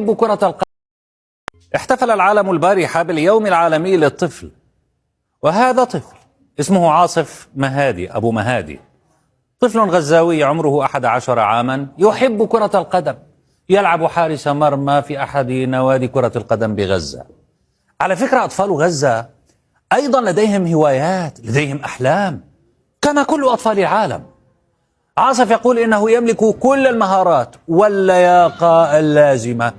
كرة القدم. احتفل العالم البارحة باليوم العالمي للطفل، وهذا طفل اسمه عاصف مهادي أبو مهادي، طفل غزاوي عمره 11 عاما يحب كرة القدم، يلعب حارس مرمى في أحد نوادي كرة القدم بغزة. على فكرة أطفال غزة أيضا لديهم هوايات، لديهم أحلام كما كل أطفال العالم. عاصف يقول إنه يملك كل المهارات واللياقة اللازمة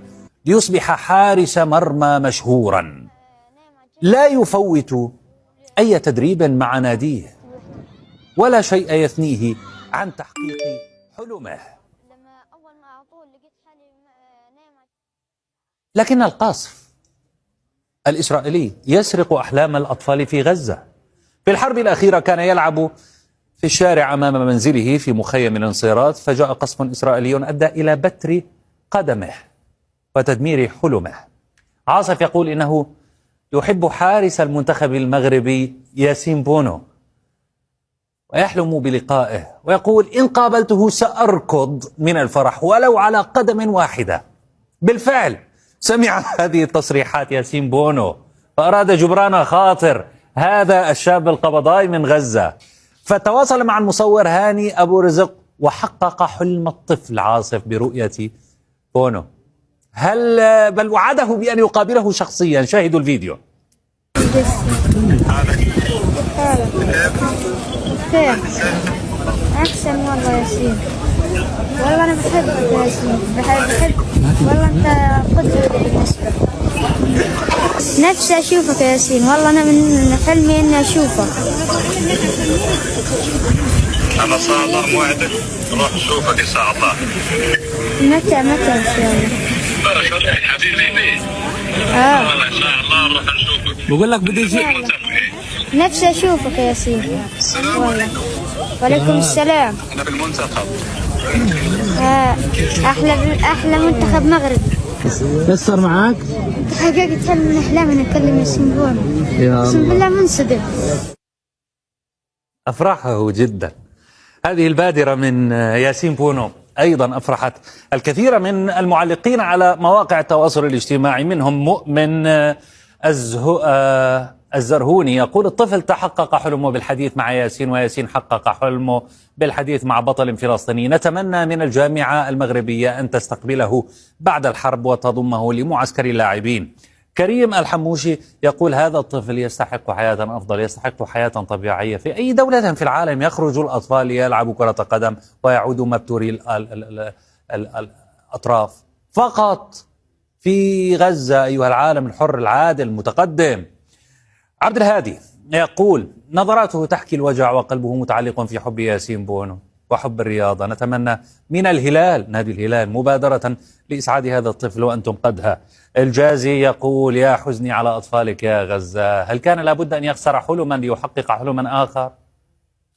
ليصبح حارس مرمى مشهورا، لا يفوت أي تدريب مع ناديه ولا شيء يثنيه عن تحقيق حلمه. لكن القصف الإسرائيلي يسرق أحلام الأطفال في غزة. في الحرب الأخيرة كان يلعب في الشارع أمام منزله في مخيم الانصيرات، فجاء قصف إسرائيلي أدى إلى بتر قدمه وتدمير حلمه. عاصف يقول إنه يحب حارس المنتخب المغربي ياسين بونو ويحلم بلقائه، ويقول إن قابلته سأركض من الفرح ولو على قدم واحدة. بالفعل سمع هذه التصريحات ياسين بونو فأراد جبران خاطر هذا الشاب القبضاي من غزة، فتواصل مع المصور هاني أبو رزق وحقق حلم الطفل عاصف برؤية بونو، بل وعده بأن يقابله شخصيا. شاهدوا الفيديو. أحسن والله ياسين، والله أنا بحبك يا ياسين، بحب والله أنت قدوة بالنسبة. نفسي أشوفك يا ياسين، والله أنا من حلمي إني أشوفك. أنا إن شاء الله موعدك نروح نشوفك إن شاء الله. متى إن شاء الله؟ حبيبي والله إن شاء الله نروح نشوفك. بقول لك بدي أجي. نفسي أشوفك يا ياسين. السلام عليكم. وعليكم السلام. أنا بالمنتخب. أحلى منتخب مغرب. يسر معاك؟ حققت حلم من أحلامي إني أكلم ياسين بونو. أقسم بالله منصدم. أفرحه جدا هذه البادرة من ياسين بونو. أيضا أفرحت الكثير من المعلقين على مواقع التواصل الاجتماعي، منهم مؤمن الزرهوني يقول الطفل تحقق حلمه بالحديث مع ياسين، وياسين حقق حلمه بالحديث مع بطل فلسطيني. نتمنى من الجامعة المغربية أن تستقبله بعد الحرب وتضمه لمعسكر اللاعبين. كريم الحموشي يقول هذا الطفل يستحق حياة أفضل، يستحق حياة طبيعية. في أي دولة في العالم يخرج الأطفال ليلعبوا كرة قدم ويعودوا مبتوري الأطراف؟ فقط في غزة أيها العالم الحر العادل المتقدم. عبد الهادي يقول نظراته تحكي الوجع وقلبه متعلق في حب ياسين بونو وحب الرياضة. نتمنى من الهلال، نادي الهلال، مبادرة لإسعاد هذا الطفل وأنتم قدها. الجازي يقول يا حزني على أطفالك يا غزة، هل كان لابد أن يخسر حلما ليحقق حلما آخر؟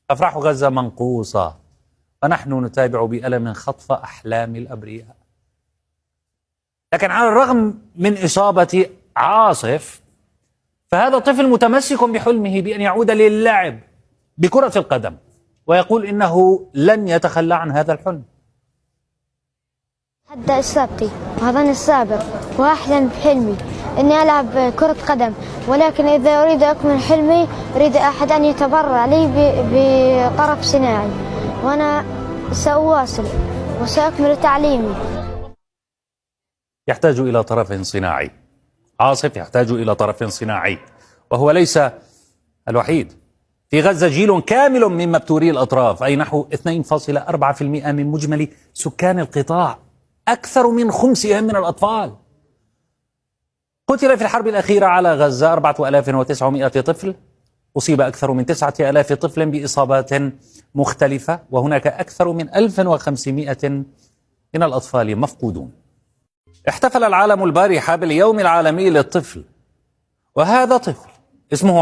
أفراح غزة منقوصة ونحن نتابع بألم خطف أحلام الأبرياء. لكن على الرغم من إصابة عاصف، فهذا الطفل متمسك بحلمه بأن يعود للعب بكرة القدم، ويقول إنه لن يتخلى عن هذا الحلم. حتى إصابتي وهذا السابق، وأحلم بحلمي إني ألعب كرة قدم، ولكن إذا أريد أكمل حلمي أريد أحد أن يتبرع لي بطرف صناعي، وأنا سأواصل وسأكمل تعليمي. يحتاج إلى طرف صناعي. عاصف يحتاج إلى طرف صناعي، وهو ليس الوحيد. في غزة جيل كامل من مبتوري الأطراف، أي نحو 2.4% من مجمل سكان القطاع، أكثر من خمسهم من الأطفال. قتل في الحرب الأخيرة على غزة 4900 طفل، أصيب أكثر من 9000 طفل بإصابات مختلفة، وهناك أكثر من 1500 من الأطفال مفقودون. احتفل العالم البارحة باليوم العالمي للطفل، وهذا طفل اسمه